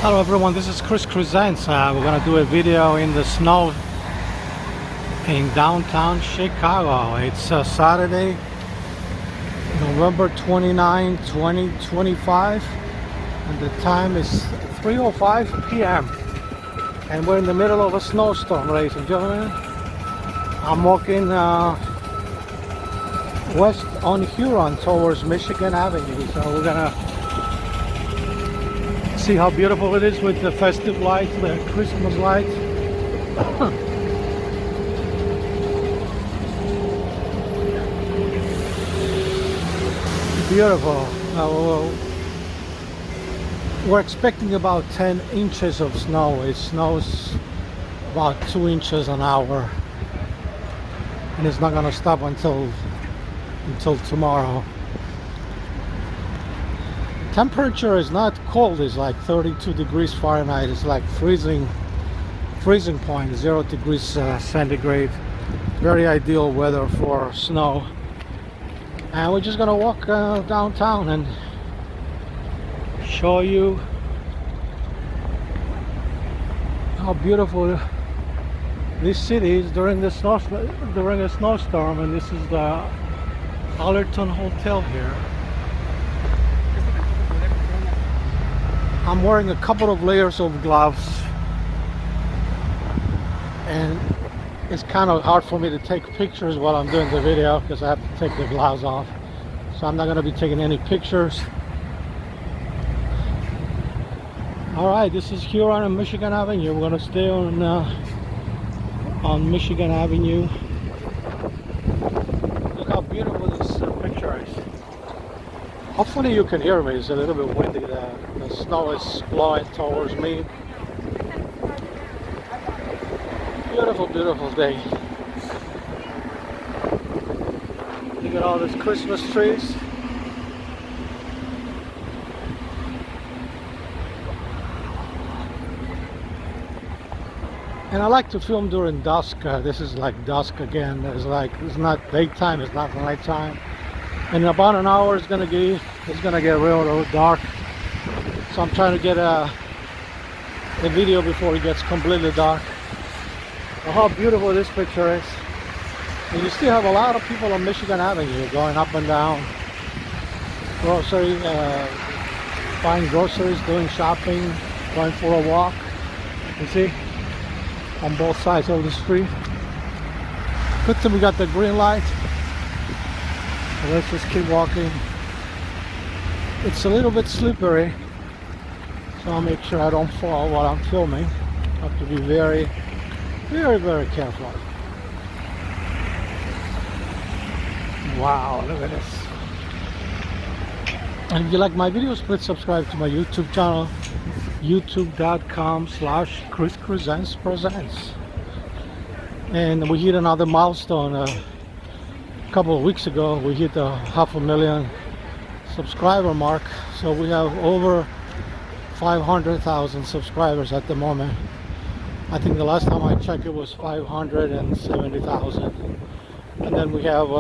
Hello everyone, this is Chris Presents. We're gonna do a video in the snow in downtown Chicago. It's Saturday, November 29, 2025, and the time is 3:05 p.m. and we're in the middle of a snowstorm, ladies and gentlemen. I'm walking west on Huron towards Michigan Avenue, so we're gonna see how beautiful it is with the festive lights, the Christmas lights. Beautiful. We're expecting about 10 inches of snow. It snows about 2 inches an hour, and it's not going to stop until tomorrow. Temperature is not cold, it's like 32 degrees Fahrenheit. It's like freezing point, 0 degrees centigrade. Very ideal weather for snow. And we're just gonna walk downtown and show you how beautiful this city is during a snowstorm. And this is the Allerton Hotel here. I'm wearing a couple of layers of gloves, and it's kind of hard for me to take pictures while I'm doing the video because I have to take the gloves off. So I'm not going to be taking any pictures. Alright, this is Huron and Michigan Avenue. We're going to stay on Michigan Avenue. Look how beautiful this picture is. Hopefully you can hear me. It's a little bit windy. The snow is blowing towards me. Beautiful, beautiful day. Look at all these Christmas trees. And I like to film during dusk. This is like dusk again. It's not daytime, it's not nighttime. In about an hour it's gonna get real dark. So I'm trying to get a video before it gets completely dark. Well, how beautiful this picture is. And you still have a lot of people on Michigan Avenue going up and down. Grocery, buying groceries, doing shopping, going for a walk. You see? On both sides of the street. Good thing we got the green light. Let's just keep walking. It's a little bit slippery, so I'll make sure I don't fall while I'm filming. I have to be very, very, very careful. Wow, look at this. And if you like my videos, please subscribe to my YouTube channel, youtube.com/ChrisPresents. And we hit another milestone. A couple of weeks ago we hit the 500,000 subscriber mark, so we have over 500,000 subscribers at the moment. I think the last time I checked it was 570,000. And then we have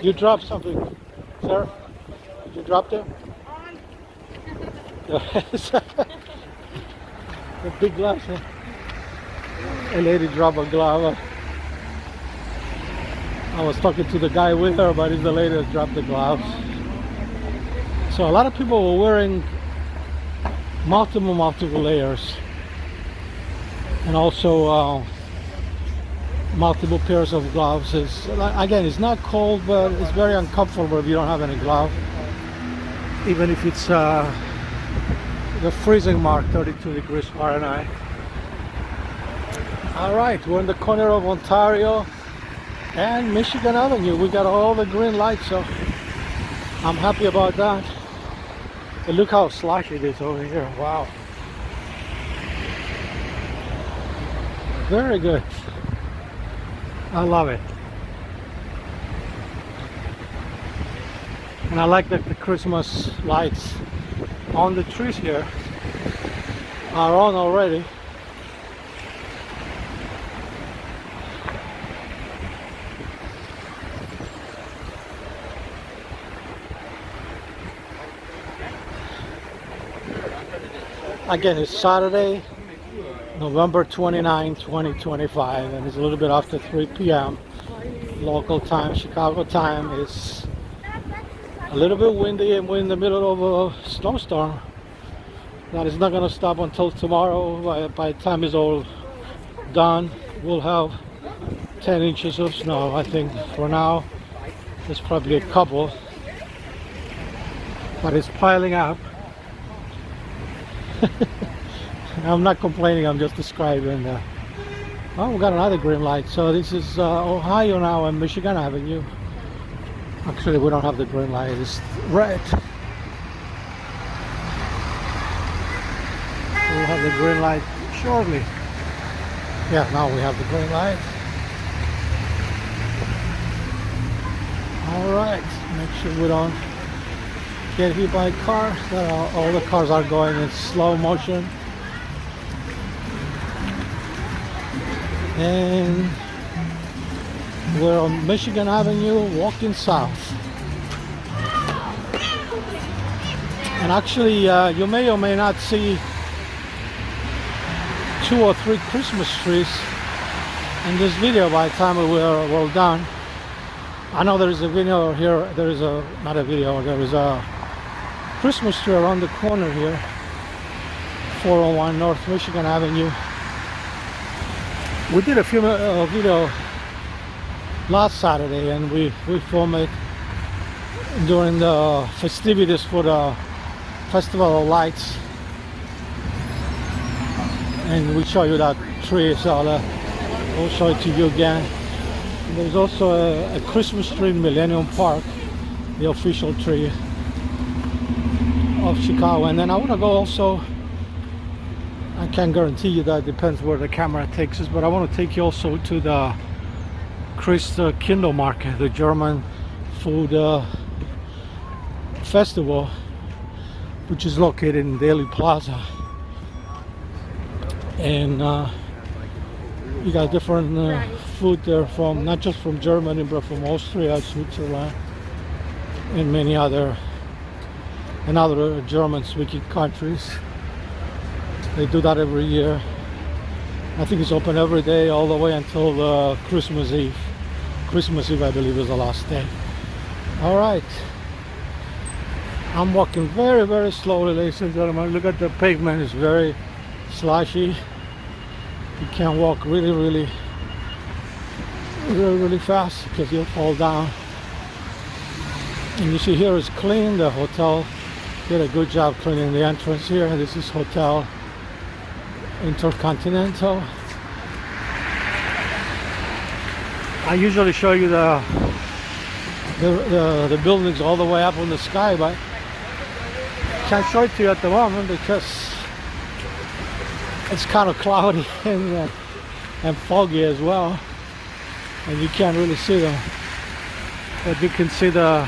you dropped something, sir? You dropped it? The big glass. A lady dropped a glove. I was talking to the guy with her, but it's the lady that dropped the gloves. So a lot of people were wearing multiple layers, and also multiple pairs of gloves. Again, it's not cold, but it's very uncomfortable if you don't have any glove. Even if it's the freezing mark, 32 degrees Fahrenheit. All right, we're in the corner of Ontario and Michigan Avenue. We got all the green lights, so I'm happy about that. But look how slushy it is over here. Wow. Very good. I love it. And I like that the Christmas lights on the trees here are on already. Again, it's Saturday, November 29, 2025, and it's a little bit after 3 p.m. local time, Chicago time. It's a little bit windy and we're in the middle of a snowstorm that is not going to stop until tomorrow. By the time it's all done, we'll have 10 inches of snow. I think for now there's probably a couple, but it's piling up. I'm not complaining, I'm just describing. Oh, we got another green light. So this is Ohio now and Michigan Avenue. Actually, we don't have the green light, it's red. We'll have the green light shortly. Yeah, now we have the green light. All right, make sure we don't get hit by a car. All the cars are going in slow motion. And we're on Michigan Avenue walking south. And actually, you may or may not see 2 or 3 Christmas trees in this video by the time we're well done. I know there is a video here, there is a Christmas tree around the corner here, 401 North Michigan Avenue. We did a few video last Saturday and we filmed it during the festivities for the Festival of Lights, and we show you that tree, so we'll show it to you again. There's also a Christmas tree in Millennium Park, the official tree of Chicago. And then I want to go also, I can't guarantee you, that depends where the camera takes us, but I want to take you also to the Christkindlmarket, the German food festival, which is located in Daily Plaza. And you got different food there, from not just from Germany but from Austria, Switzerland, and many other German-speaking countries. They do that every year. I think it's open every day all the way until Christmas Eve. Christmas Eve, I believe, is the last day. All right. I'm walking very, very slowly, ladies and gentlemen. Look at the pavement, it's very slushy. You can't walk really fast because you'll fall down. And you see here is clean. The hotel did a good job cleaning the entrance here. This is Hotel Intercontinental. I usually show you the buildings all the way up in the sky, but can't show it to you at the moment because it's kind of cloudy and foggy as well, and you can't really see them. But you can see the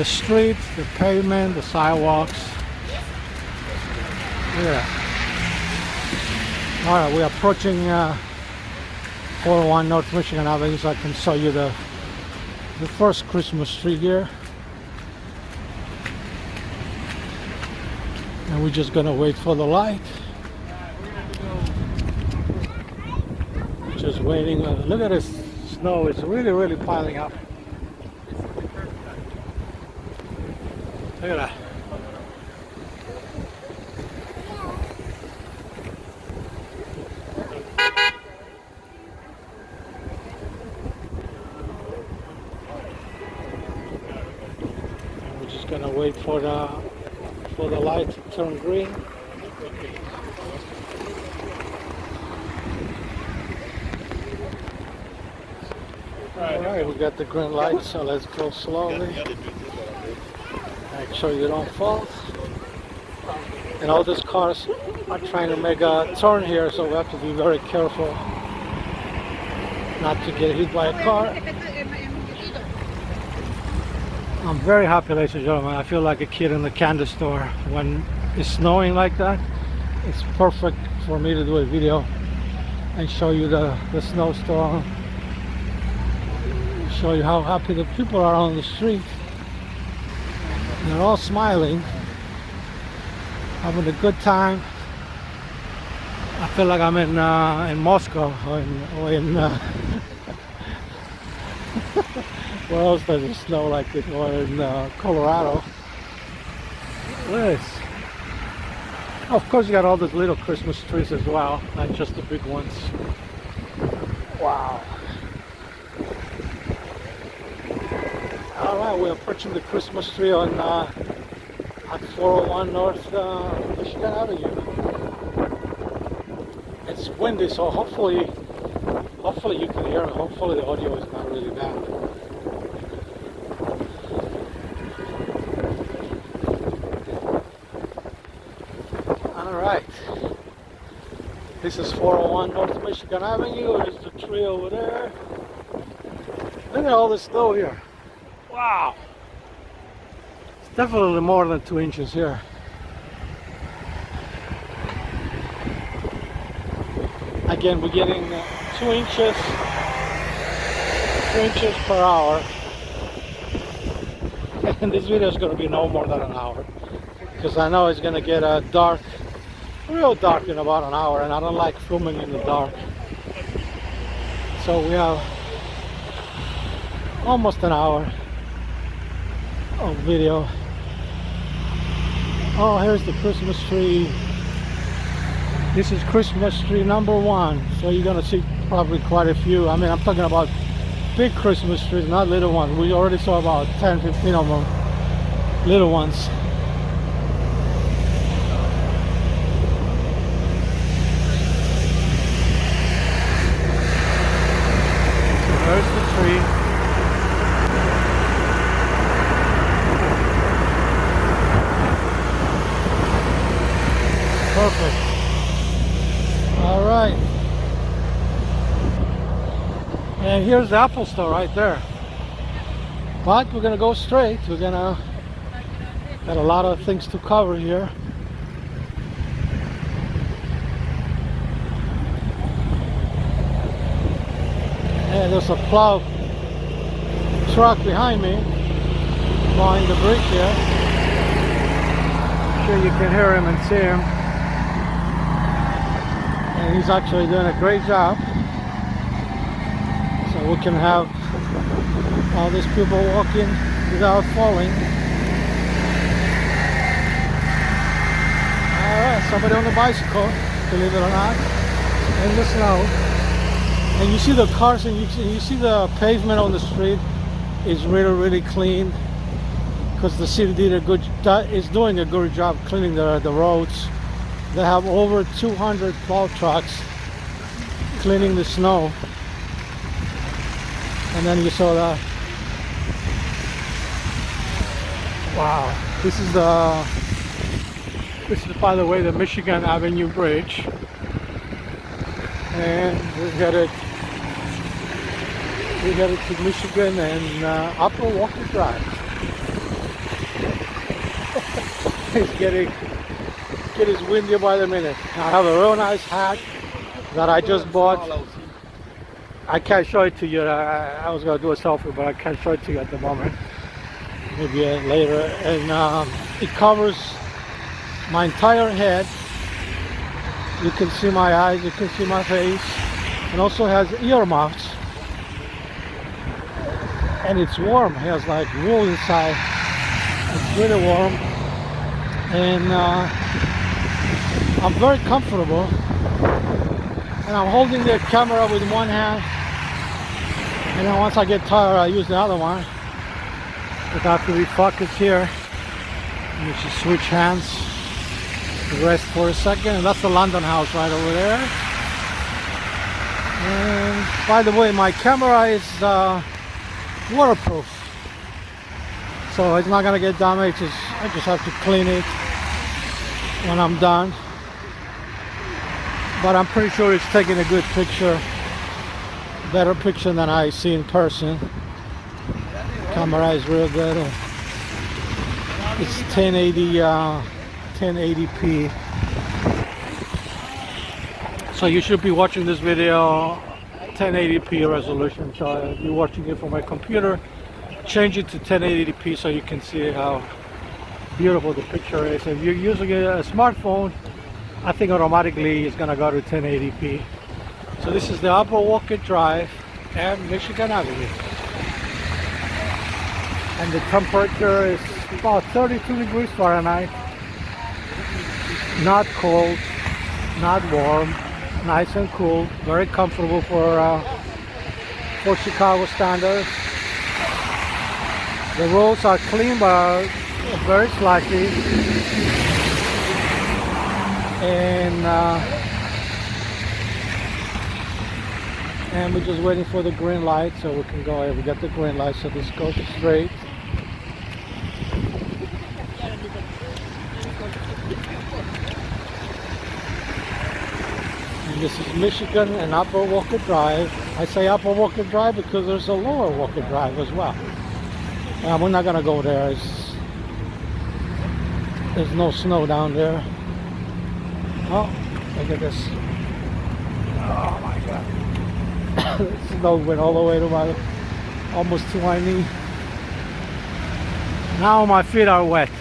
streets, the pavement, the sidewalks. Yeah. All right, we're approaching 401 North Michigan Avenue, so I can show you the first Christmas tree here. And we're just gonna wait for the light. Just waiting. Look at this snow, it's really piling up. Look at that. And we're just gonna wait for the light to turn green. Alright, we got the green light, so let's go slowly. Make sure you don't fall. And all these cars are trying to make a turn here, so we have to be very careful not to get hit by a car. I'm very happy, ladies and gentlemen. I feel like a kid in the candy store. When it's snowing like that, it's perfect for me to do a video and show you the snowstorm. Show you how happy the people are on the street. They're all smiling. having a good time. I feel like I'm in Moscow or in where else does it snow like this? Or in Colorado. Look at this. Of course, you got all those little Christmas trees as well, not just the big ones. Wow. All right, we're approaching the Christmas tree on at 401 North Michigan Avenue. It's windy, so hopefully you can hear it. Hopefully the audio is not really bad. All right. This is 401 North Michigan Avenue. There's the tree over there. Look at all the snow here. Wow. It's definitely more than 2 inches here. Again, we're getting 2 inches per hour. And this video is going to be no more than an hour. Because I know it's going to get dark, real dark in about an hour. And I don't like filming in the dark. So we have almost an hour of video. Oh, here's the Christmas tree. This is Christmas tree number 1. So you're gonna see probably quite a few. I mean, I'm talking about big Christmas trees, not little ones. We already saw about 10, 15 of them, little ones. There's the tree. Perfect. All right. And here's the Apple store right there. But we're gonna go straight. We're gonna got a lot of things to cover here. And there's a plow truck behind me, behind the bridge here. I'm sure you can hear him and see him. And he's actually doing a great job. So we can have all these people walking without falling. Alright, somebody on a bicycle, believe it or not, in the snow. And you see the cars and you see the pavement on the street is really clean, because the city is doing a good job cleaning the roads. They have over 200 plow trucks cleaning the snow. And then you saw that. Wow, this is by the way the Michigan Avenue Bridge, and we're headed to Michigan and Upper Walker Drive. It's getting windy by the minute. I have a real nice hat that I just bought. I can't show it to you. I was going to do a selfie, but I can't show it to you at the moment. Maybe later. And it covers my entire head. You can see my eyes, you can see my face. And also has earmuffs. And it's warm. It has like wool inside. It's really warm. And I'm very comfortable. And I'm holding the camera with one hand. And then once I get tired, I use the other one. But I have to be focused here. You just switch hands. Rest for a second. And that's the London House right over there. And by the way, my camera is waterproof. So it's not gonna get damaged. I just have to clean it when I'm done. But I'm pretty sure it's taking a good picture. Better picture than I see in person. Camera is real good. It's 1080p. So you should be watching this video 1080p resolution. So if you're watching it from my computer, change it to 1080p so you can see how beautiful the picture is. If you're using a smartphone, I think automatically it's gonna go to 1080p. So this is the Upper Walker Drive and Michigan Avenue. And the temperature is about 32 degrees Fahrenheit. Not cold, not warm, nice and cool, very comfortable for Chicago standards. The roads are clean but very slushy, and we're just waiting for the green light so we can go. We got the green light, so this goes straight. This is Michigan and Upper Walker Drive. I say Upper Walker Drive because there's a Lower Walker Drive as well. We're not gonna go there. There's no snow down there. Oh, look at this. Oh my God. The snow went all the way to almost to my knee. Now my feet are wet.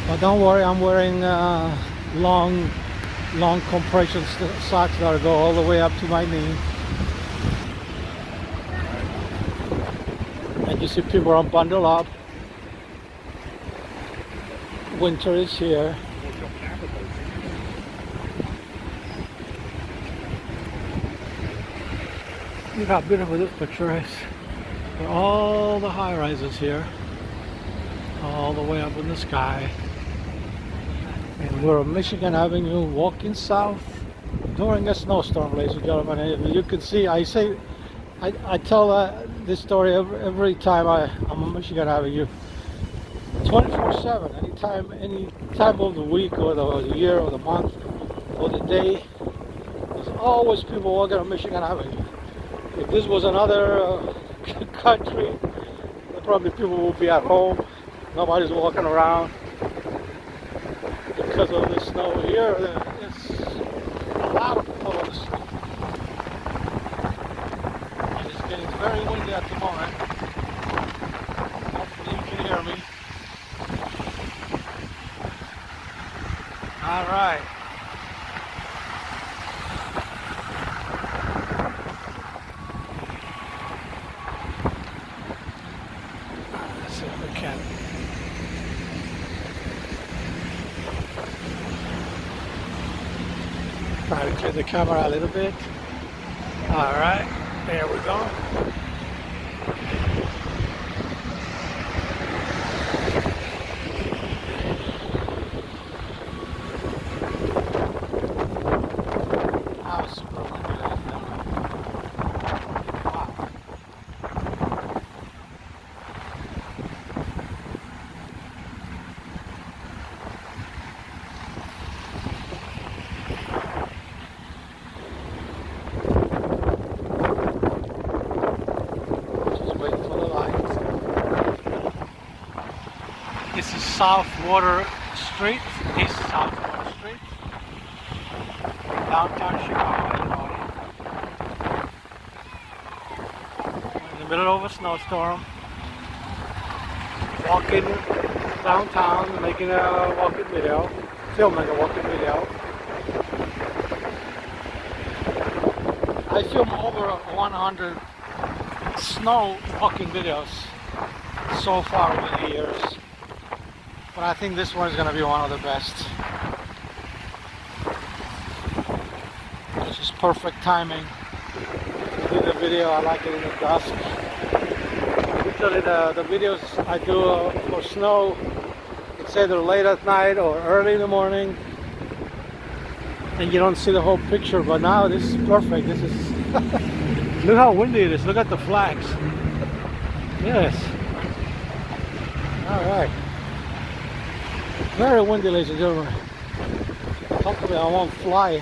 But don't worry, I'm wearing long compression socks that go all the way up to my knee. And you see people are bundled up. Winter is here. Look how beautiful this picture is. There are all the high rises here, all the way up in the sky. And we're on Michigan Avenue walking south during a snowstorm, ladies and gentlemen. And you can see, I tell this story every time I'm on Michigan Avenue. 24/7, any time of the week or the year or the month or the day, there's always people walking on Michigan Avenue. If this was another country, probably people will be at home. Nobody's walking around because of the snow here. It's a lot of people on the snow. And it's getting very windy at the moment. Hopefully you can hear me. All right. Let's see if we can. Try to clear the camera a little bit. All right, there we go. This is South Water Street, East South Water Street, downtown Chicago, Illinois. We're in the middle of a snowstorm, walking downtown, making a walking video, filming a walking video. I film over 100 snow walking videos so far over the years. But I think this one is going to be one of the best. This is perfect timing to do the video. I like it in the dusk. Usually the videos I do for snow, it's either late at night or early in the morning, and you don't see the whole picture. But now this is perfect. This is look how windy it is. Look at the flags. Yes. All right. Very windy, ladies and gentlemen. Hopefully I won't fly.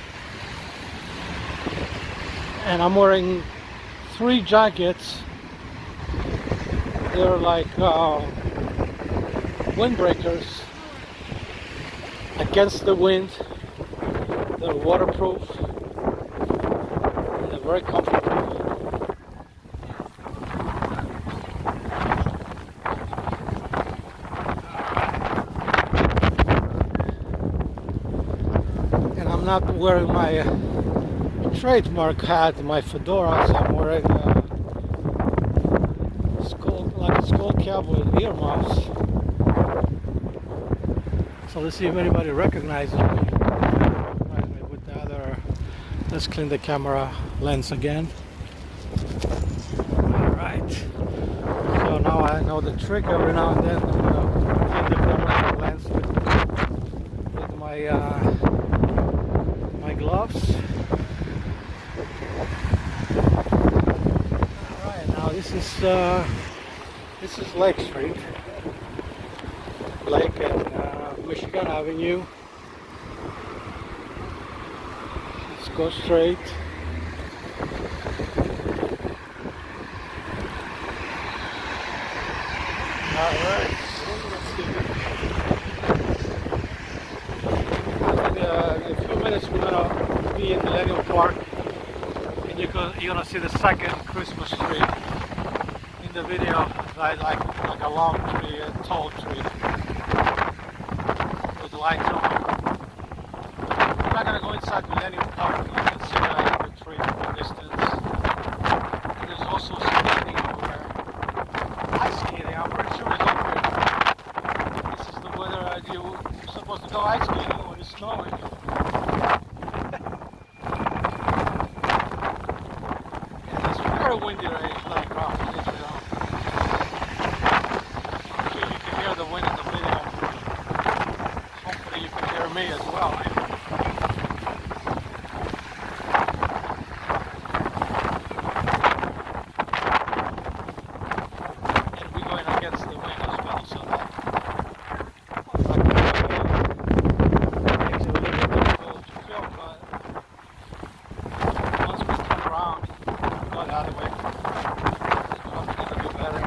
And I'm wearing 3 jackets. They're like windbreakers against the wind. They're waterproof. They're very comfortable. I'm not wearing my trademark hat, my fedora, so I'm wearing like a skull cap with earmuffs. So let's see if anybody recognizes me. With the other. Let's clean the camera lens again. Alright. So now I know the trick. Every now and then clean the camera lens with my my gloves. Alright, now this is Lake Street. Lake and Michigan Avenue. Let's go straight. Alright, in a few minutes we're gonna be in Millennium Park, and you're gonna see the second Christmas tree in the video. Like a long tree, a tall tree with lights on. We're not gonna go inside Millennium Park. You can see the tree from a distance. And there's also skating over there. Ice skating. I'm pretty sure it's over here. This is the weather you're supposed to go ice skating when it's snowing. And it's very windy right? It's like the wind in the video. Hopefully you can hear me as well. And we're going against the wind as well, so that makes it a little bit difficult to film, but once we turn around, go the other way. So hopefully it'll be better.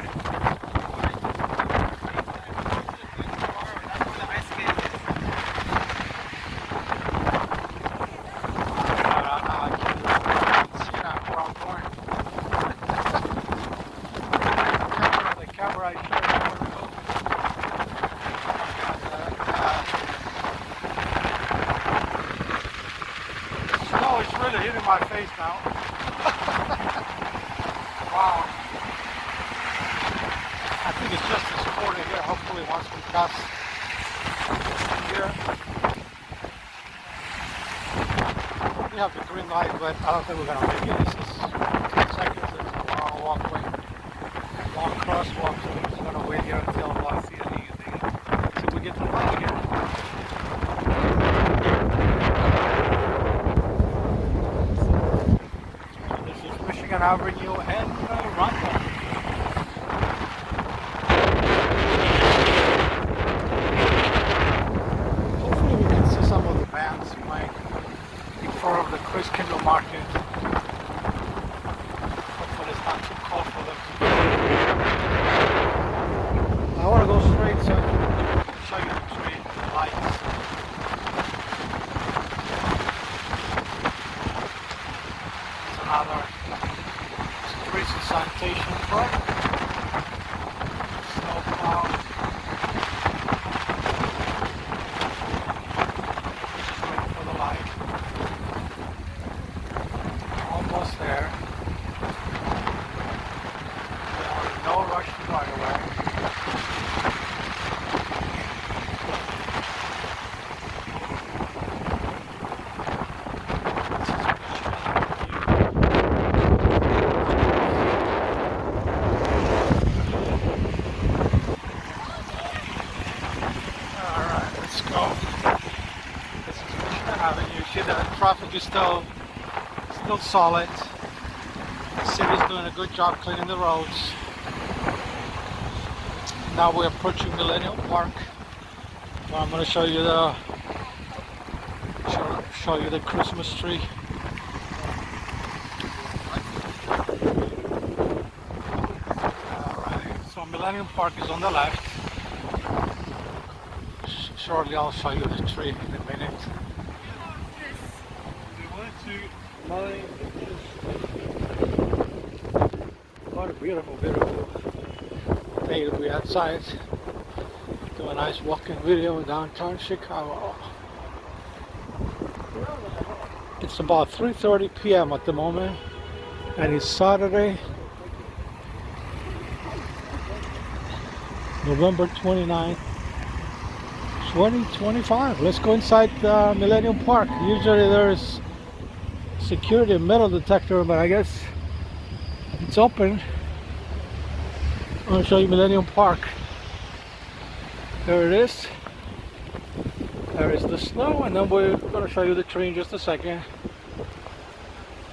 Snow is really hitting my face now. Wow. I think it's just this corner here. Hopefully once we pass here. We have the green light, but I don't think we're going to make it. This is 10 seconds. It's a long walkway. Long crosswalk. So we're just going to wait here until I see anything. Until we get to the light again. Michigan Avenue and Rundle. Hopefully we can see some of the bands playing in front of the Christkindlmarket. Hopefully it's not too cold for them to be. I want to go straight so I can show you the tree, the lights. It's another streets and sanitation truck. Snowplow. Just waiting for the light. Almost there. No rush to right away. The traffic is still solid. The city's doing a good job cleaning the roads. Now we're approaching Millennium Park. Well, I'm going to show you the Christmas tree. Alright, so Millennium Park is on the left. Shortly I'll show you the tree in a minute. What a beautiful, beautiful day to be outside. Do a nice walking video in downtown Chicago. It's about 3:30 p.m. at the moment, and it's Saturday, November 29th, 2025. Let's go inside Millennium Park. Usually there's security metal detector, but I guess it's open. I'm going to show you Millennium Park. There it is. There is the snow, and then we're going to show you the tree in just a second.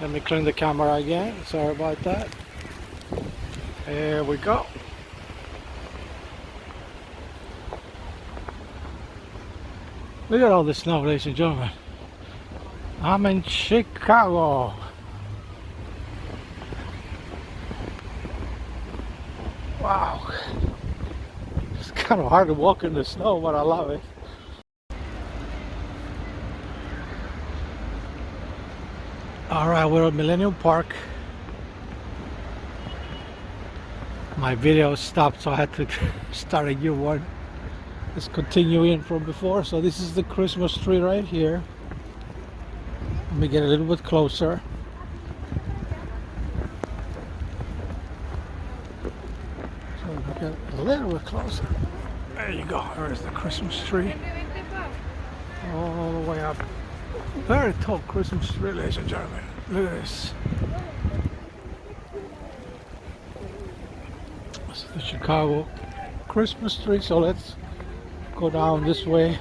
Let me clean the camera again. Sorry about that. There we go. Look at all the snow, ladies and gentlemen. I'm in Chicago. Wow. It's kind of hard to walk in the snow, but I love it. Alright, we're at Millennium Park. My video stopped, so I had to start a new one. Let's continue in from before. So this is the Christmas tree right here. Let me get a little bit closer. So we get a little bit closer. There you go. There's the Christmas tree. All the way up. Very tall Christmas tree, ladies and gentlemen. Look at this. This is the Chicago Christmas tree. So let's go down this way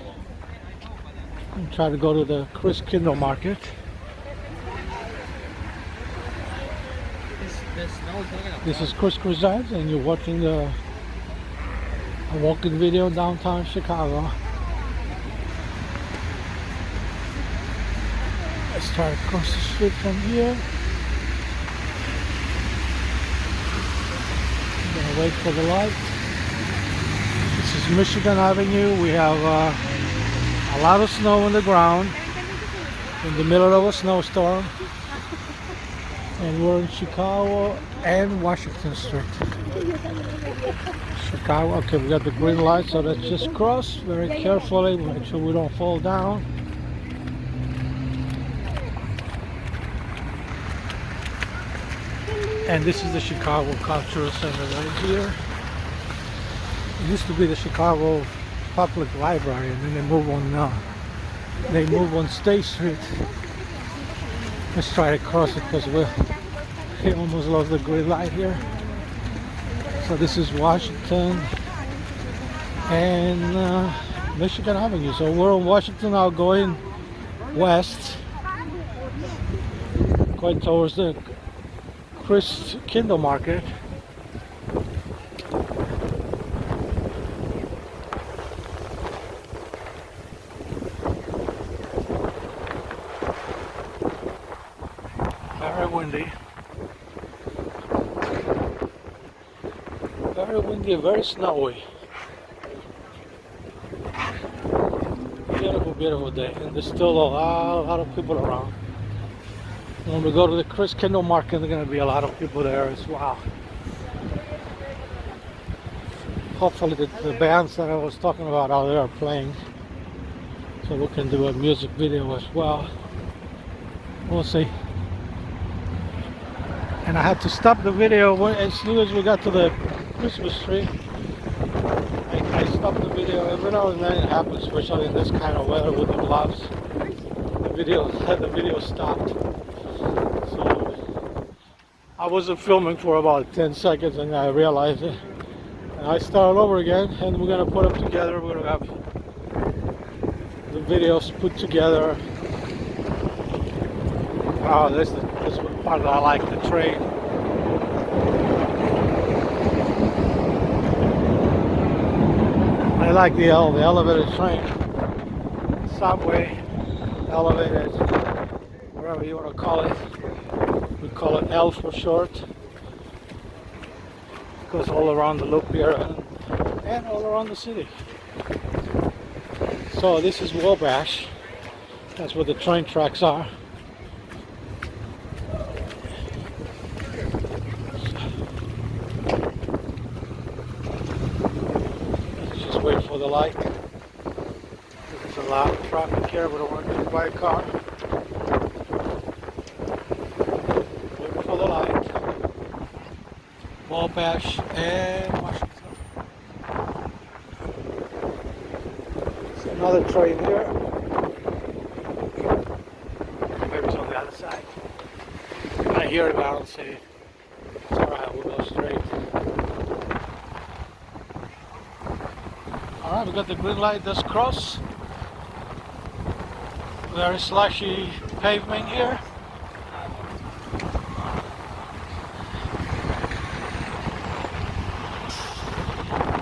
and try to go to the Christkindlmarket. This is Chris Resides, and you're watching a walking video downtown Chicago. Let's try to cross the street from here. I'm gonna wait for the light. This is Michigan Avenue. We have a lot of snow on the ground in the middle of a snowstorm, and we're in Chicago and Washington Street. Chicago. Okay, we got the green light, so let's just cross very carefully. Make sure we don't fall down. And this is the Chicago Cultural Center right here. It used to be the Chicago Public Library, and then they move on State Street. Let's try to cross it because we almost lost the green light here. So this is Washington and Michigan Avenue. So we're on Washington now, going west, going towards the Christkindlmarket. Very windy. Very windy, very snowy. Beautiful, beautiful day. And there's still a lot of people around. When we go to the Christkindlmarket, there's going to be a lot of people there as well. Hopefully the bands that I was talking about out there are playing, so we can do a music video as well. We'll see. And I had to stop the video as soon as we got to the Christmas tree. I stopped the video. Every now and then it happens, especially in this kind of weather with the gloves. The video stopped. So I wasn't filming for about 10 seconds, and I realized it. And I started over again, and we're gonna put them together. We're gonna have the videos put together. Wow, this is the part that I like, the train. I like the elevated train, subway, elevated, whatever you want to call it. We call it L for short. It goes all around the loop here and all around the city. So this is Wabash. That's where the train tracks are. Wait for the light. There's a lot of traffic here. We don't want to get by a car. Wabash, and Washington. There's another train here. Maybe it's on the other side. I hear it, but I don't see it. It's alright, we'll go straight. Alright, we got the green light, this cross. Very slushy pavement here.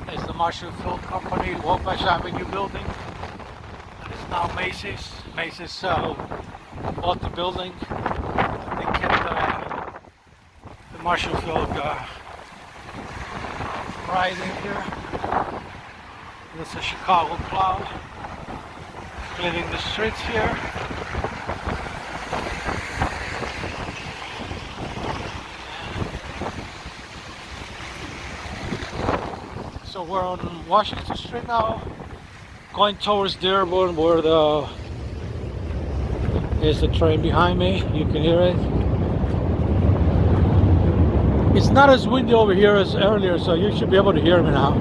There's the Marshall Field Company, Wabash Avenue building. And it's now Macy's. Macy's bought the building. They kept the Marshall Field right in here. There's a Chicago cloud cleaning the streets here. So we're on Washington Street now, going towards Dearborn, where there's the train behind me. You can hear it. It's not as windy over here as earlier, so you should be able to hear me now.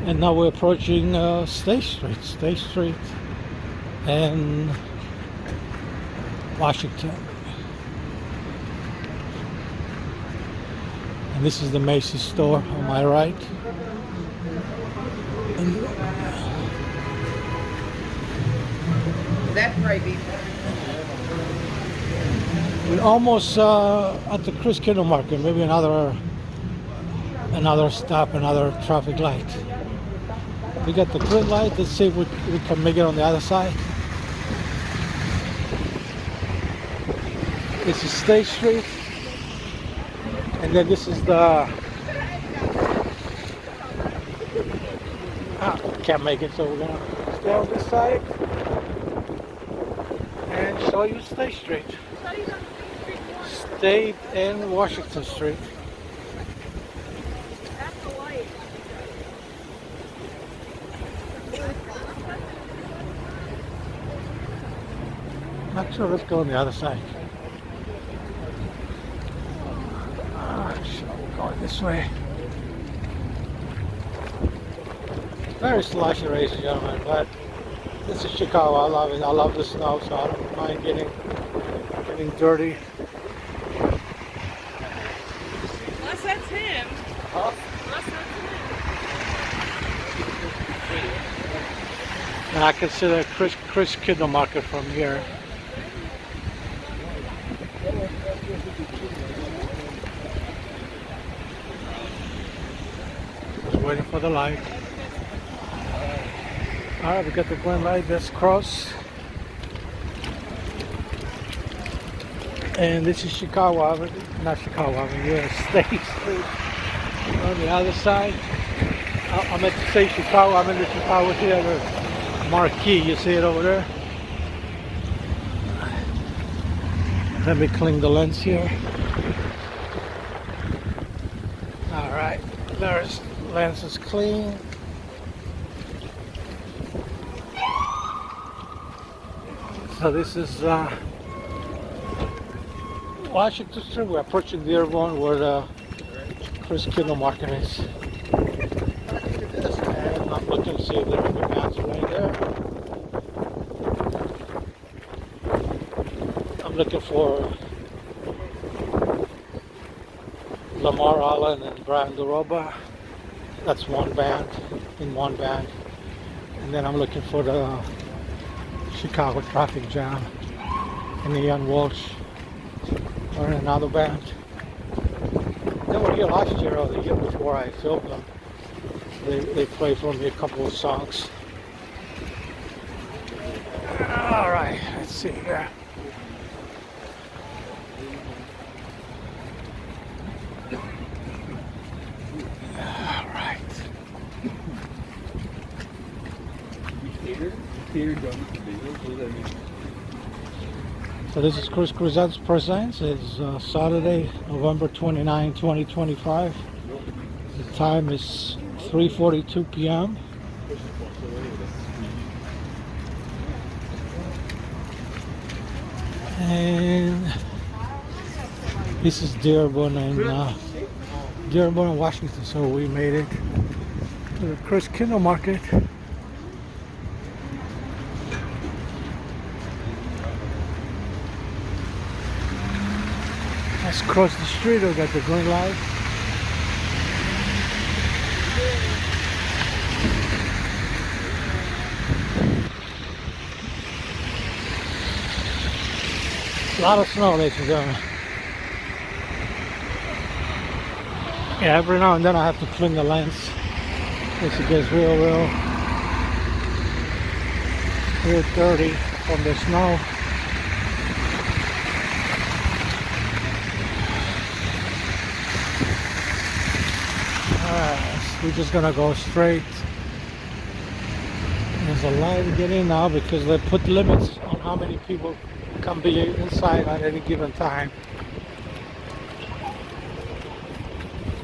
And now we're approaching State Street and Washington. And this is the Macy's store on my right. And that gravy. we're almost at the Christkindlmarket. Maybe another stop, another traffic light. We got the green light. Let's see if we can make it on the other side. This is State Street, and then this is the. Can't make it, so we're gonna stay on this side and show you State Street. State and Washington Street. Not sure. Let's go on the other side. Going this way. Very slushy, ladies and gentlemen, but this is Chicago. I love it. I love the snow, so I don't mind getting dirty. Unless that's him. Huh? Unless that's him. And I consider Christkindlmarket from here. Just waiting for the light. Alright, we got the green light, this cross. And this is Chicago Avenue, not Chicago Avenue, State Street on the other side. I meant to say Chicago, I'm in the Chicago Theater marquee, you see it over there? Let me clean the lens here. Alright, there's lens is clean. So this is Washington Street. We're approaching Dearborn, where the Christkindlmarket is. And I'm looking to see if there are any bands right there. I'm looking for Lamar Allen and Brian DeRoba. That's one band, in one band. And then I'm looking for the Chicago Traffic Jam and Ian Walsh or another band. They were here last year or the year before I filmed them. They played for me a couple of songs. Alright, let's see here. Alright. So this is Chris Presents. It's Saturday, November 29, 2025. The time is 3:42 p.m. And this is Dearborn and Washington. So we made it to the Christkindlmarket. Let's cross the street. We got the green light. A lot of snow, ladies and gentlemen. Yeah, every now and then I have to clean the lens. Because it gets real dirty from the snow. Alright, we're just gonna go straight. There's a line to get in now because they put limits on how many people can be inside at any given time.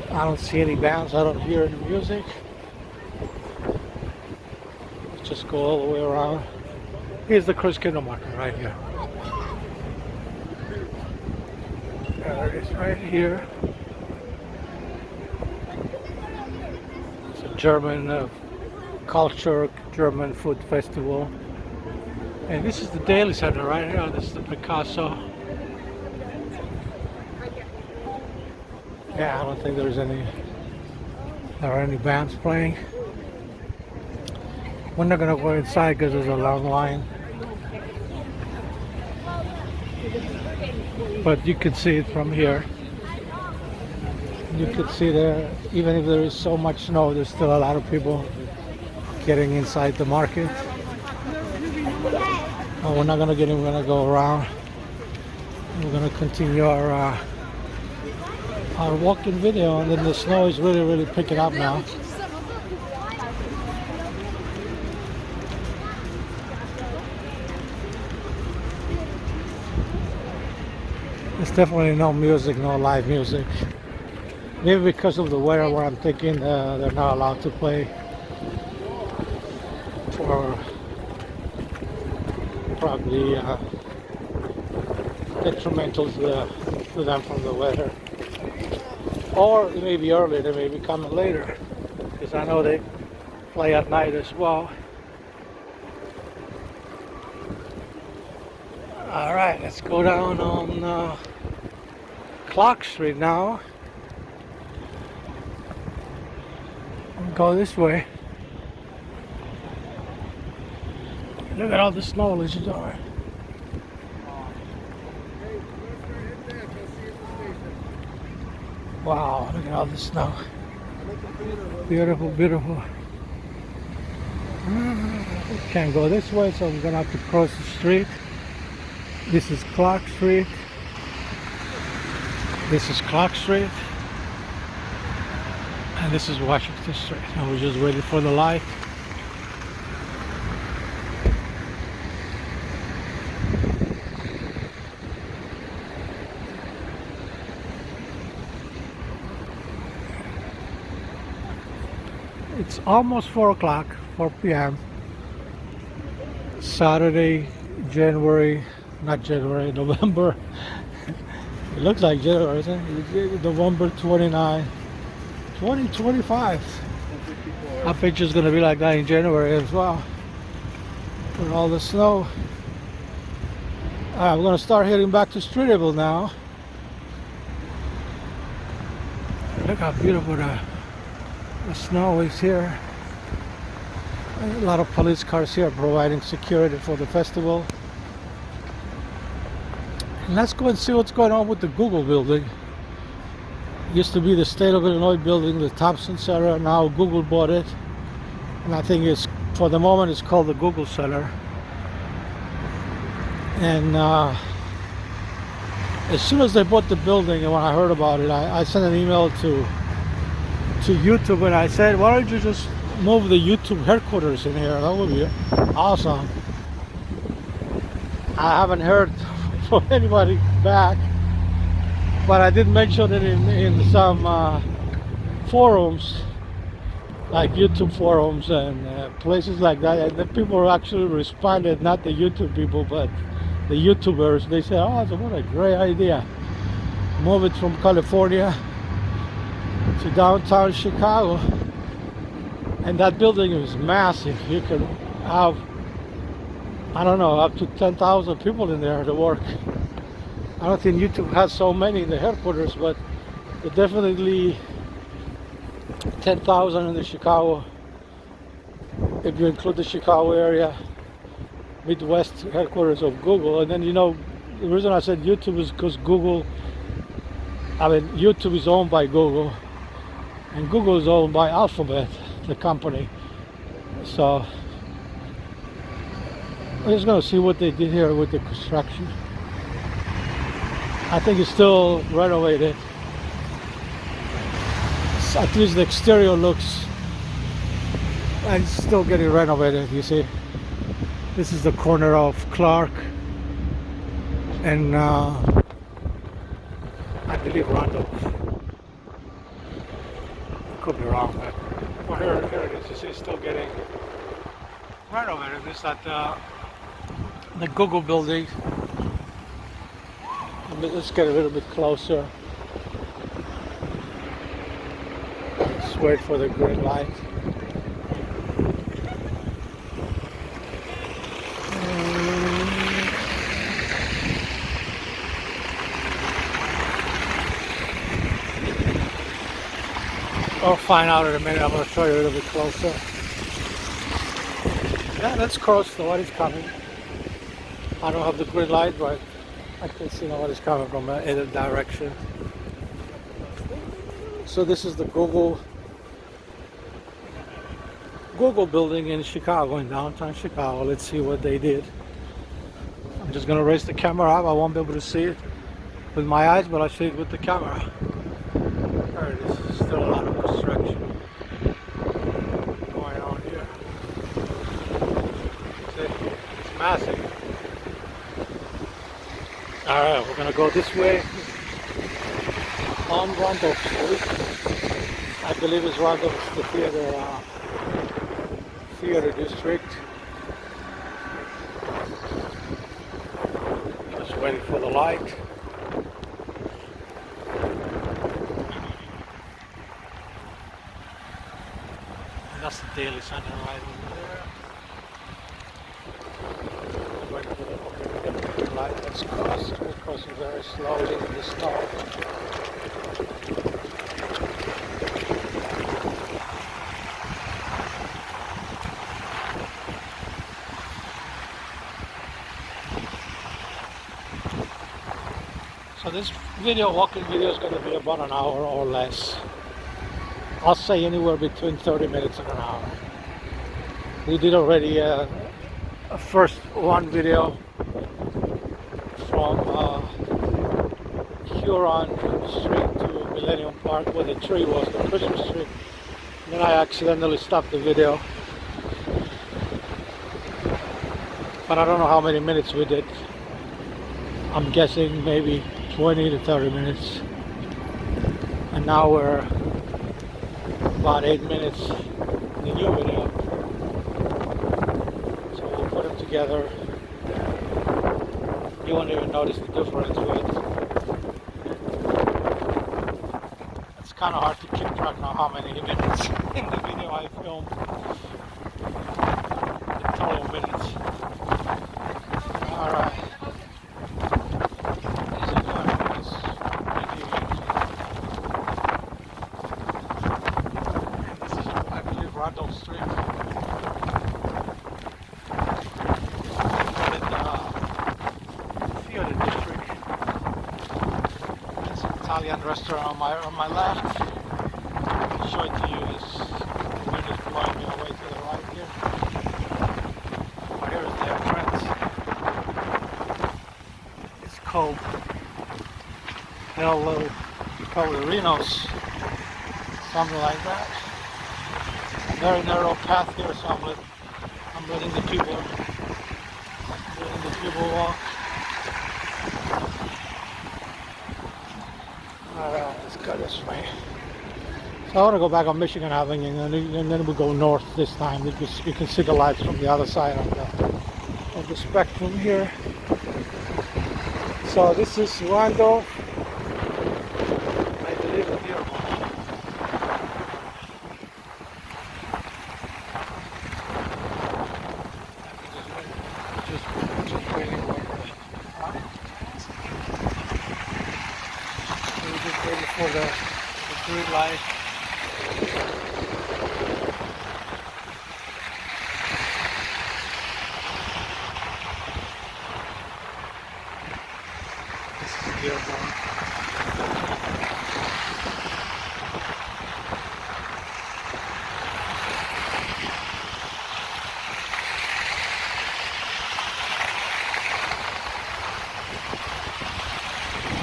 I don't see any bands, I don't hear any music. Let's just go all the way around. Here's the Christkindlmarket right here. There it is right here. It's a German culture, German food festival. And this is the Daily Center right here. This is the Picasso. Yeah, I don't think there are any bands playing. We're not gonna go inside because there's a long line. But you can see it from here. You can see there, even if there is so much snow, there's still a lot of people getting inside the market. Oh, we're not gonna get in, we're gonna go around. We're gonna continue our walking video, and then the snow is really picking up now. There's definitely no music, no live music. Maybe because of the weather, where I'm thinking they're not allowed to play for probably detrimental to them from the weather. Or it may be early, they may be coming later, because I know they play at night as well. Alright, let's go down on Clark Street now. Go this way. Look at all the snow, ladies and gentlemen. Wow, look at all the snow. Beautiful. Can't go this way, so I'm gonna have to cross the street. This is Clark Street. This is Clark Street. And this is Washington Street. And we're just waiting for the light. It's almost 4 o'clock, 4 p.m. Saturday, November. It looks like January, isn't it? November 29, 2025. I bet it's going to be like that in January as well. With all the snow. Alright, we're going to start heading back to Streeterville now. Look how beautiful the snow is here. A lot of police cars here providing security for the festival. And let's go and see what's going on with the Google building. It used to be the State of Illinois building, the Thompson Center. Now Google bought it, and I think it's, for the moment, it's called the Google Center. And as soon as they bought the building, and when I heard about it, I sent an email to YouTube, and I said, why don't you just move the YouTube headquarters in here? That would be awesome. I haven't heard from anybody back, but I did mention it in some forums, like YouTube forums and places like that, and the people actually responded, not the YouTube people, but the YouTubers, they say, oh, so what a great idea. Move it from California to downtown Chicago. And that building is massive. You can have, I don't know, up to 10,000 people in there to work. I don't think YouTube has so many in the headquarters, but definitely 10,000 in the Chicago, if you include the Chicago area, Midwest headquarters of Google. And then, you know, the reason I said YouTube is because YouTube is owned by Google, and Google is owned by Alphabet, the company. So we're just gonna see what they did here with the construction. I think it's still renovated. At least the exterior looks, and it's still getting renovated. You see, this is the corner of Clark and I believe Randolph. Could be wrong, but well, here it is. You see, it's still getting renovated. This is at the Google building. Let's get a little bit closer. Let's wait for the green light. I'll find out in a minute. I'm going to show you a little bit closer. Yeah, let's cross. Nobody's coming. I don't have the green light, but I can see nobody's coming from either direction. So this is the Google building in Chicago, in downtown Chicago. Let's see what they did. I'm just going to raise the camera up. I won't be able to see it with my eyes, but I'll see it with the camera. There it is. Still a lot of construction going on here. See, it's massive. Alright, we're gonna go this way on Randolph Street. I believe it's Randolph, the theater district. Just waiting for the light. That's the Daily Center right over there. Waiting for the light. Let's cross. We're crossing very slowly in the snow. So this walking video is going to be about an hour or less. I'll say anywhere between 30 minutes and an hour. We did already a first one video from Huron Street to Millennium Park, where the tree was, the Christmas tree. Then I accidentally stopped the video. But I don't know how many minutes we did. I'm guessing maybe 20 to 30 minutes. And now we're about 8 minutes in the new video. So we'll put them together. You won't even notice the difference with it. It's kind of hard to keep track now how many minutes in the video I filmed. The total minutes. Alright. Randolph Street. Theater district. There's an Italian restaurant on my left. I'll show it to you. This wind is blowing me away to the right here. Oh, here's the entrance. It's called Hello Reno's, something like that. Very narrow path here, so I'm letting the people walk. Alright, let's go this way. So I want to go back on Michigan Avenue, and then we go north this time because you can see the lights from the other side of the spectrum here. So this is Randolph. I believe in Riverwalk. Just waiting for we're just waiting for the green light. This is Riverwalk.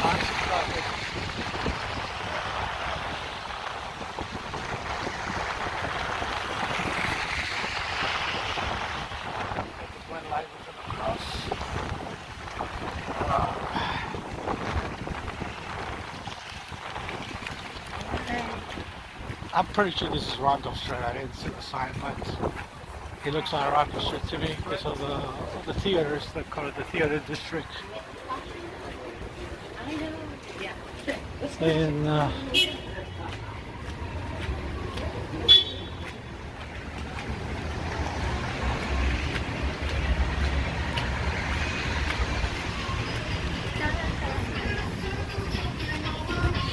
Lots of traffic. When light is gonna cross. I'm pretty sure this is Randolph Street. I didn't see the sign, but it looks like Randolph Street to me because of the theaters. They call it the theater district. And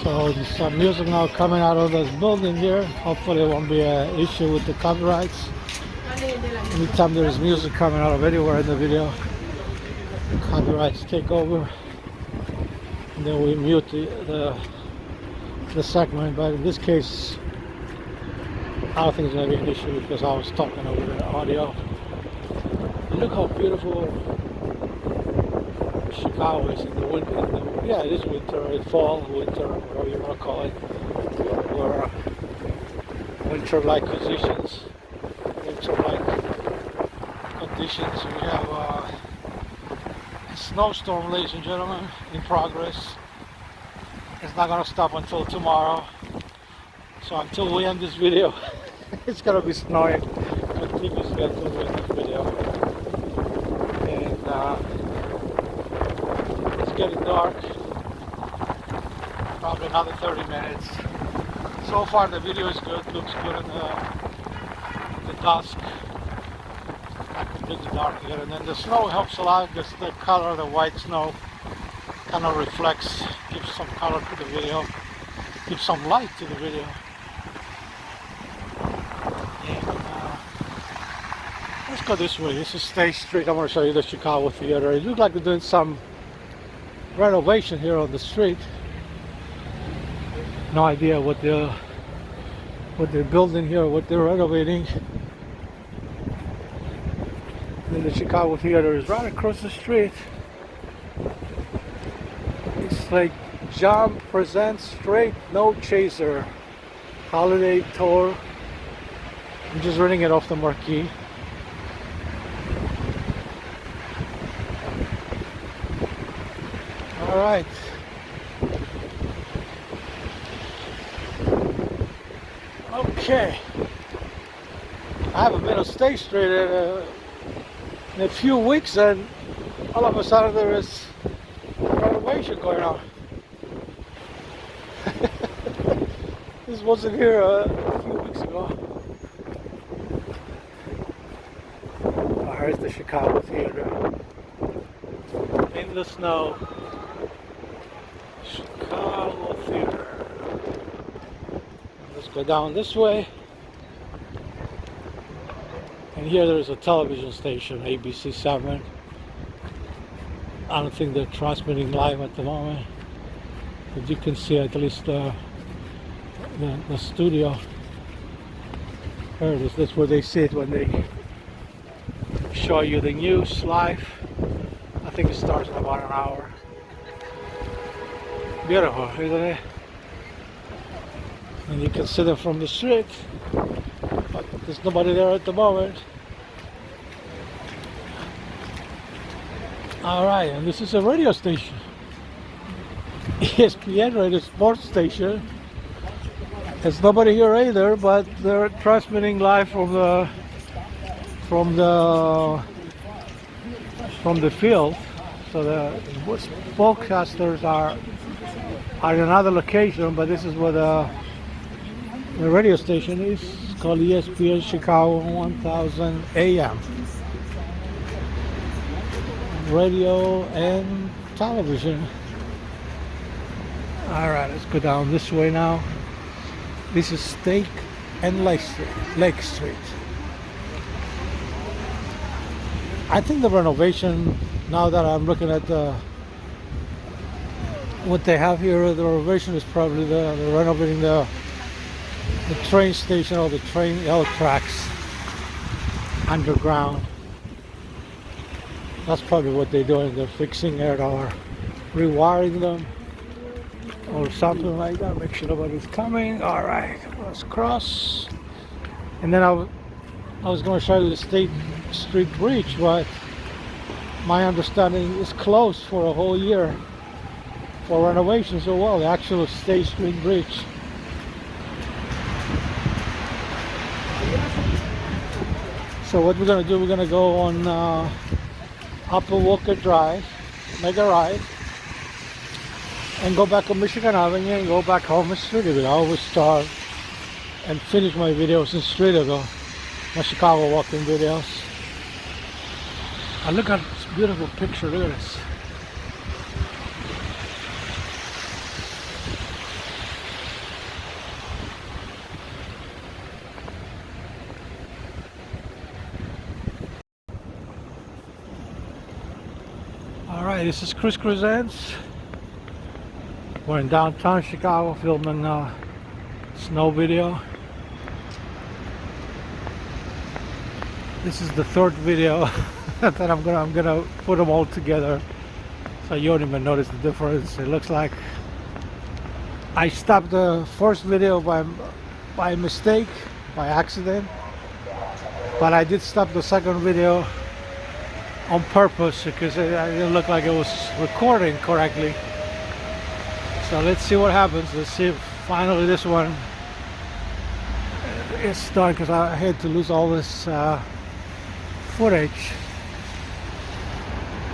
so there's some music now coming out of this building here. Hopefully it won't be an issue with the copyrights. Anytime there's music coming out of anywhere in the video, copyrights take over. And then we mute the segment, but in this case I don't think it's going to be an issue because I was talking over the audio. And look how beautiful Chicago is in the winter. Yeah, it is winter, it's fall, winter, whatever you want to call it, or winter-like conditions. Winter-like conditions. We have a snowstorm, ladies and gentlemen, in progress. It's not going to stop until tomorrow. So until we end this video, it's going to be snowing continuously until we end this video. And it's getting dark. Probably another 30 minutes. So far the video is good. Looks good in the dusk. Not completely dark here. And then the snow helps a lot because the color of the white snow kind of reflects, gives some color to the video, gives some light to the video. And let's go this way. This is State Street. I'm going to show you the Chicago Theater. It looks like they're doing some renovation here on the street. No idea what they're building here, what they're renovating. And the Chicago Theater is right across the street. It's like Jump presents Straight No Chaser Holiday Tour. I'm just reading it off the marquee. All right. Okay. I haven't been on State Street in a few weeks, and all of a sudden there is renovation going on. This wasn't here a few weeks ago. Oh, here's the Chicago Theater. In the snow. Chicago Theater. Let's go down this way. And here there's a television station, ABC 7. I don't think they're transmitting live at the moment, but you can see at least the studio. There it is. That's where they sit when they show you the news live. I think it starts in about an hour. Beautiful, isn't it? And you can see them from the street, but there's nobody there at the moment. Alright, and this is a radio station. ESPN radio sports station. There's nobody here either, but they're transmitting live from the field. So So the broadcasters are in another location, but this is where the radio station is. It's called ESPN Chicago 1000 AM. Radio and television. All right, let's go down this way now. This is State and Lake Street. I think the renovation, now that I'm looking at what they have here, the renovation is probably they're renovating the train station or the train L tracks underground. That's probably what they're doing. They're fixing it or rewiring them or something like that. Make sure nobody's coming. All right, let's cross. And then I was going to show you the State Street Bridge, but my understanding is closed for a whole year for renovations. So well, the actual State Street Bridge. So what we're going to do, we're going to go on Upper Walker Drive, make a right, and go back on Michigan Avenue and go back home in Streeterville. I always start and finish my videos in Streeterville, my Chicago walking videos. And look at this beautiful picture, look at this. Alright, this is Chris Presents. We're in downtown Chicago filming snow video. This is the third video that I'm gonna put them all together, so you don't even notice the difference. It looks like I stopped the first video by mistake, by accident, but I did stop the second video on purpose because it didn't look like it was recording correctly. So let's see what happens. Let's see if finally this one is done, because I had to lose all this footage.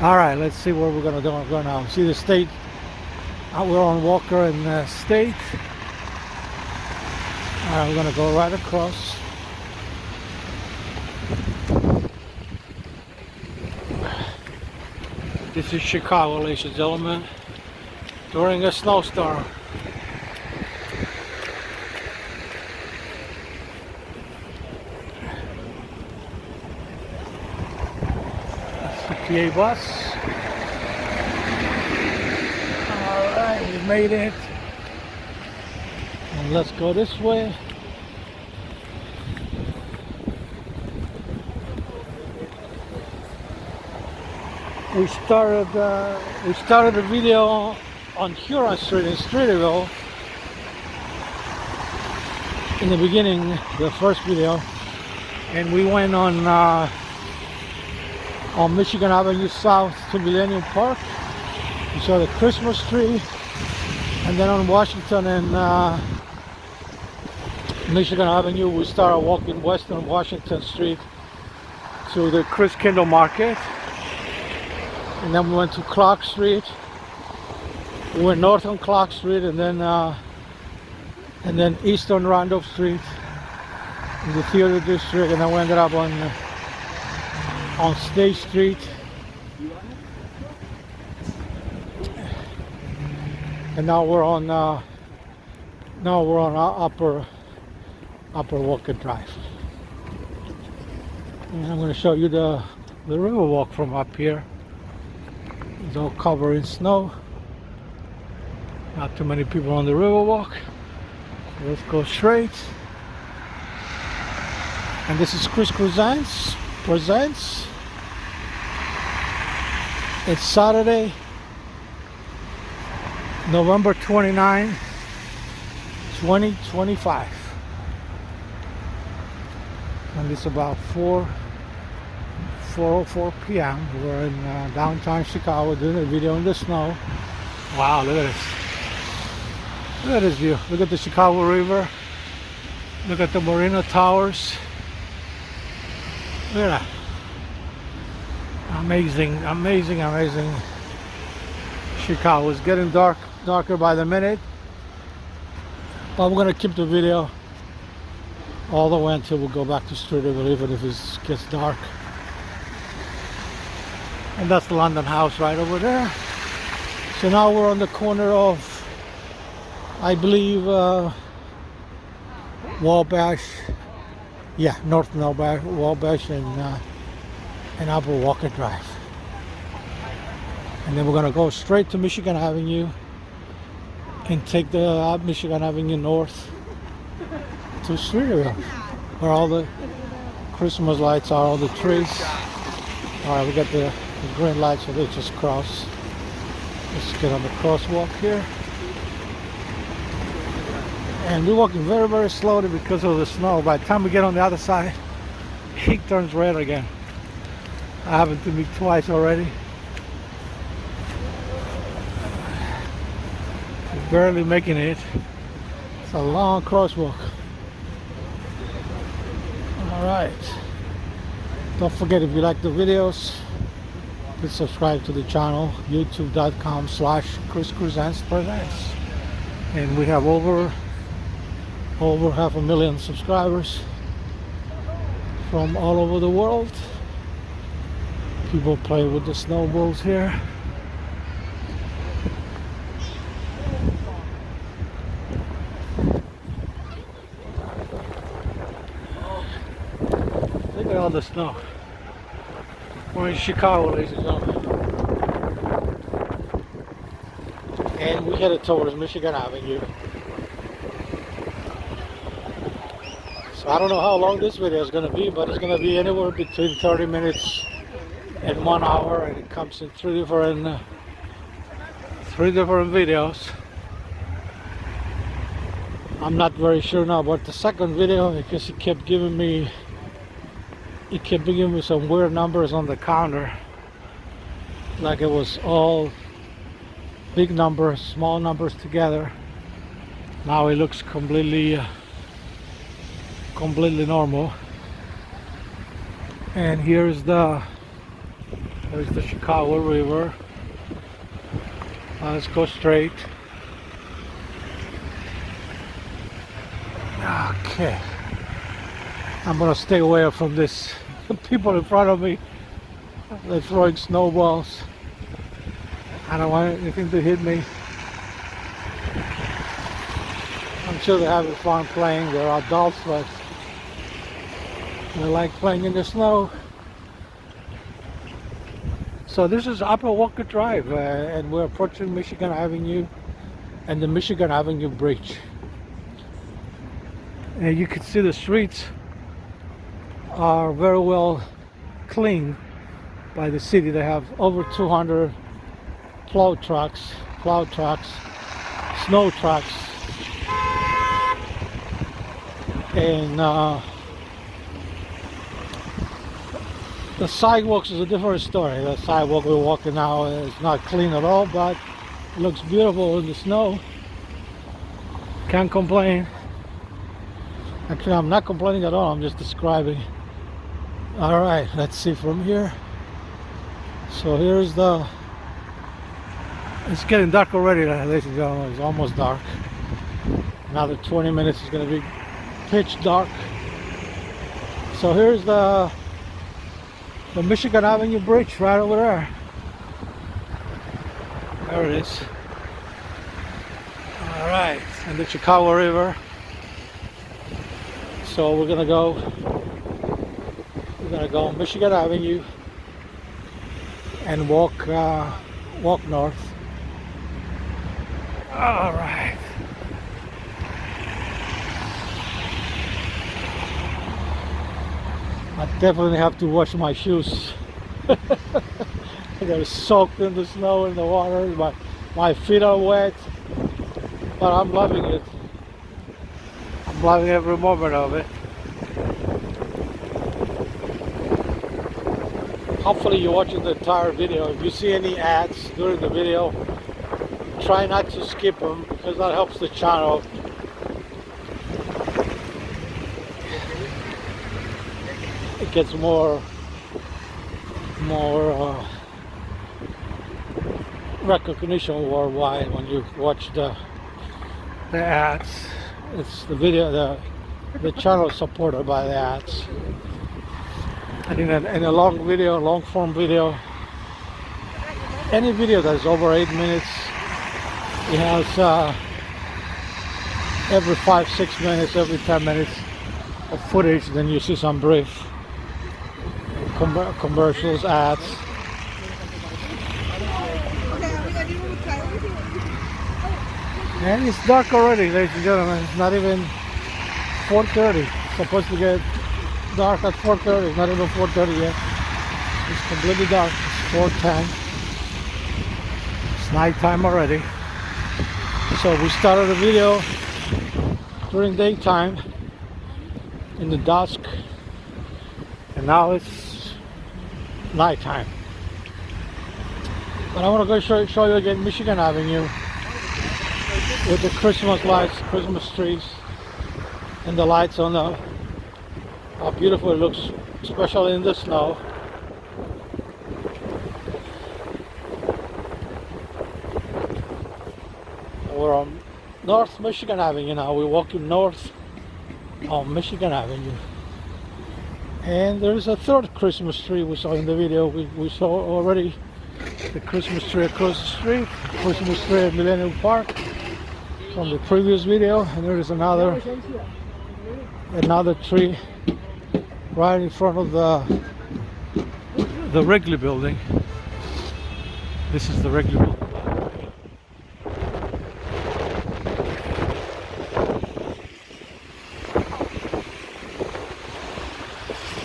All right, let's see what we're gonna do. I'm gonna see the State. We're on Walker and State. All right, we're gonna go right across. This is Chicago, ladies and gentlemen, during a snowstorm. That's the PA bus. Alright, we made it. And let's go this way. We started the video on Huron Street in Streeterville in the beginning, the first video, and we went on Michigan Avenue South to Millennium Park. We saw the Christmas tree, and then on Washington and Michigan Avenue we started walking west on Washington Street to the Christkindlmarket. And then we went to Clark Street. We went north on Clark Street, and then east on Randolph Street in the theater district, and then we ended up on State Street. And now we're on Upper Walker Drive. And I'm going to show you the Riverwalk from up here. It's all covered in snow. Not too many people on the Riverwalk. So let's go straight. And this is Chris Presents. It's Saturday, November 29, 2025. And it's about 4:04 p.m. We're in downtown Chicago doing a video in the snow. Wow, look at this. Look at this view. Look at the Chicago River. Look at the Marina Towers. Look at that. Amazing, amazing, amazing Chicago is getting darker by the minute, but we're gonna keep the video all the way until we go back to Streeterville, even if it gets dark. And that's the London House right over there. So now we're on the corner of, I believe, Wabash, yeah, North Wabash and Upper Walker Drive. And then we're gonna go straight to Michigan Avenue and take the Michigan Avenue north to Streeterville, where all the Christmas lights are, all the trees. All right, we got the green light, so they just cross. Let's get on the crosswalk here. And we're walking very, very slowly because of the snow. By the time we get on the other side, it turns red again. That happened to me twice already. Barely making it. It's a long crosswalk. All right. Don't forget, if you like the videos, please subscribe to the channel, youtube.com/ChrisCresents. And we have over 500,000 subscribers from all over the world. People play with the snowballs here. Look at all the snow. We're in Chicago, ladies and gentlemen. And we headed towards Michigan Avenue. So I don't know how long this video is going to be, but it's going to be anywhere between 30 minutes and 1 hour, and it comes in three different videos. I'm not very sure now about the second video because it kept giving me some weird numbers on the counter, like it was all big numbers, small numbers together. Now it looks completely normal. And there's the Chicago River. Let's go straight. Okay, I'm gonna stay away from this. People in front of me, they're throwing snowballs. I don't want anything to hit me. I'm sure they're having fun playing. They're adults, but they like playing in the snow. So this is Upper Walker Drive, and we're approaching Michigan Avenue and the Michigan Avenue Bridge. And you can see the streets are very well cleaned by the city. They have over 200 plow trucks, snow trucks, and the sidewalks is a different story. The sidewalk we're walking now is not clean at all, but it looks beautiful in the snow. Can't complain. Actually, I'm not complaining at all. I'm just describing. All right, let's see from here. So here's the. It's getting dark already, ladies and gentlemen. It's almost dark. Another 20 minutes is going to be pitch dark. So here's the Michigan Avenue Bridge right over there. There it is. All right, and the Chicago River. So we're gonna go on Michigan Avenue and walk north. All right. I definitely have to wash my shoes. They're soaked in the snow and the water. My feet are wet, but I'm loving it. I'm loving every moment of it. Hopefully you're watching the entire video. If you see any ads during the video, try not to skip them because that helps the channel. It gets more recognition worldwide when you watch the ads. It's the video, the channel is supported by the ads. And in a long video, long form video, any video that's over 8 minutes, it has every 5-6 minutes, every 10 minutes of footage. Then you see some brief commercials, ads. And it's dark already, ladies and gentlemen. It's not even 4:30. It's supposed to get dark at 4:30. It's not even 4:30 yet. It's completely dark. It's 4:10. It's nighttime already. So we started the video during daytime in the dusk, and now it's nighttime. But I want to go show you again Michigan Avenue with the Christmas lights, Christmas trees, and the lights on the how beautiful it looks, especially in the snow. We're on North Michigan Avenue now. We're walking north on Michigan Avenue. And there's a third Christmas tree we saw in the video. We saw already the Christmas tree across the street, Christmas tree at Millennium Park from the previous video. And there is another tree right in front of the Wrigley building. This is the Wrigley building.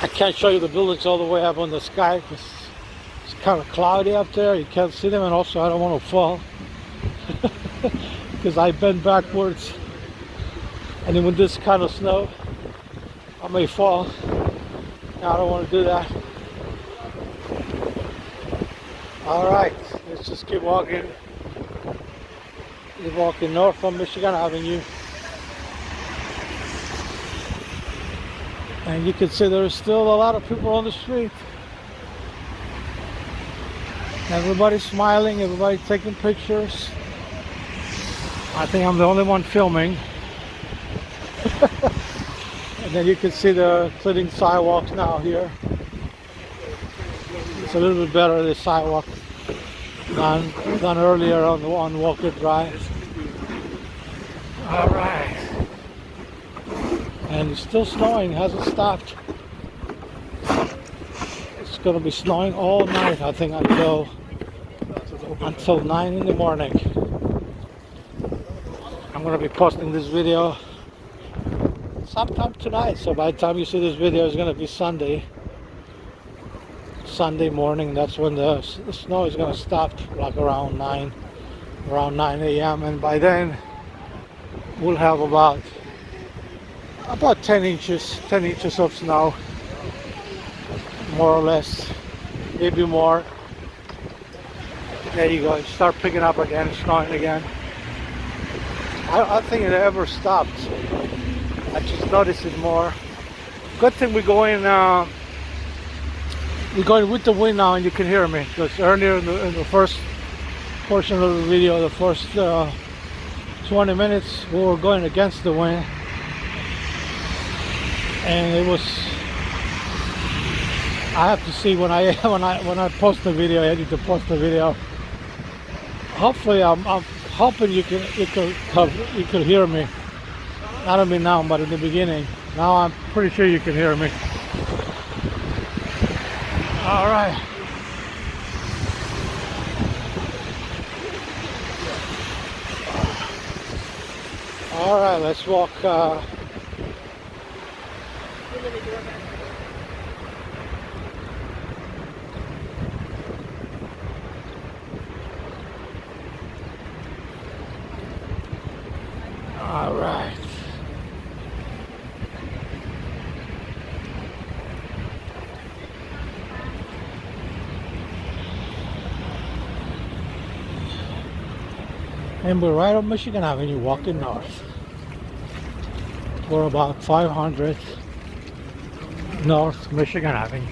I can't show you the buildings all the way up on the sky because it's kind of cloudy up there. You can't see them, and also I don't want to fall because I bend backwards, and then with this kind of snow I may fall. I don't want to do that. Alright, let's just keep walking. Keep walking north on Michigan Avenue. And you can see there's still a lot of people on the street. Everybody's smiling, everybody taking pictures. I think I'm the only one filming. And then you can see the cleaning sidewalks now here. It's a little bit better, the sidewalk than earlier on Walker Drive. All right. And it's still snowing, hasn't stopped. It's going to be snowing all night, I think, until 9 in the morning. I'm going to be posting this video sometime tonight, so by the time you see this video, it's going to be Sunday morning. That's when the snow is going to stop, like around 9 a.m. and by then we'll have about 10 inches of snow, more or less, maybe more. There you go, start picking up again, snowing again. I think it ever stopped. I just noticed it more. Good thing we're going with the wind now, and you can hear me, because earlier in the first portion of the video, the first 20 minutes, we were going against the wind, and it was. I have to see when I post the video. I need to post the video. Hopefully, I'm hoping you can hear me. Not only now, but in the beginning. Now I'm pretty sure you can hear me. All right. All right, let's walk. All right. And we're right on Michigan Avenue, walking north. We're about 500 North Michigan Avenue.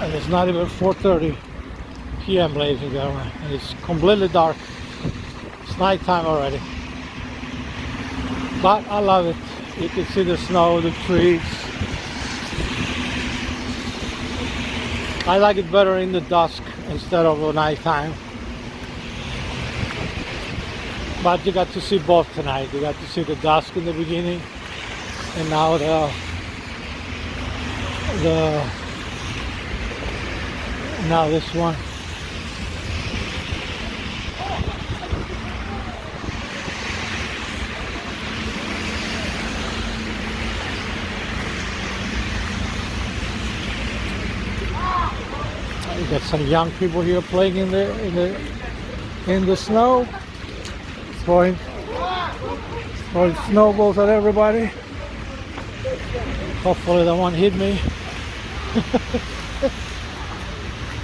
And it's not even 4:30 p.m., ladies and gentlemen, and it's completely dark. It's nighttime already, but I love it. You can see the snow, the trees. I like it better in the dusk instead of the nighttime. But you got to see both tonight. You got to see the dusk in the beginning, and now now this one. You got some young people here playing in the snow, throwing snowballs at everybody. Hopefully they won't hit me.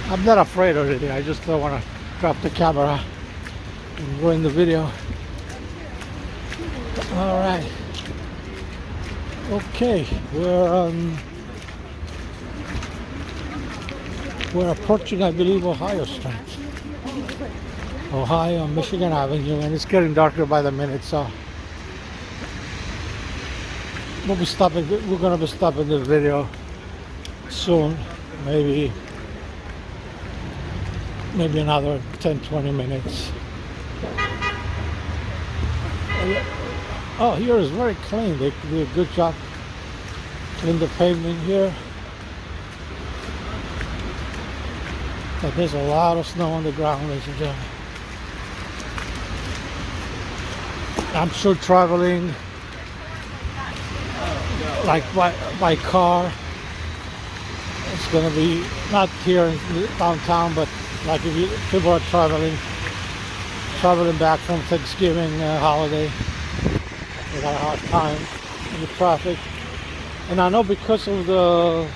I'm not afraid of it. I just don't want to drop the camera and ruin the video. All right. Okay, we're approaching, I believe, Ohio Street. Ohio, Michigan Avenue, and it's getting darker by the minute, so we'll be stopping. We're gonna be stopping the video soon, maybe another 10-20 minutes. Oh, here is very clean. They do a good job cleaning the pavement here. But there's a lot of snow on the ground, ladies and gentlemen. I'm sure traveling like by car, it's gonna be not here in downtown, but like if people are traveling back from Thanksgiving holiday, they got a hard time in the traffic. And I know because of the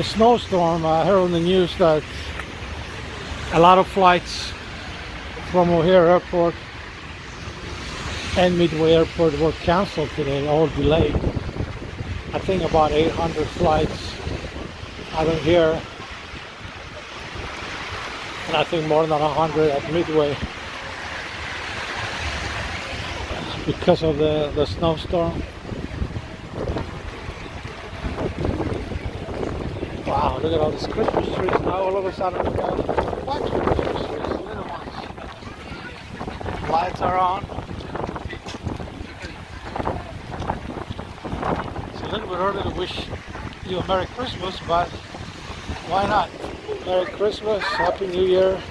snowstorm, I heard on the news that a lot of flights from O'Hare Airport and Midway Airport were canceled today, or delayed. I think about 800 flights out of here, and I think more than 100 at Midway because of the snowstorm. Wow, look at all these Christmas trees now. All of a sudden we got a bunch of Christmas trees, little ones. Lights are on. It's a little bit early to wish you a Merry Christmas, but why not? Merry Christmas, Happy New Year.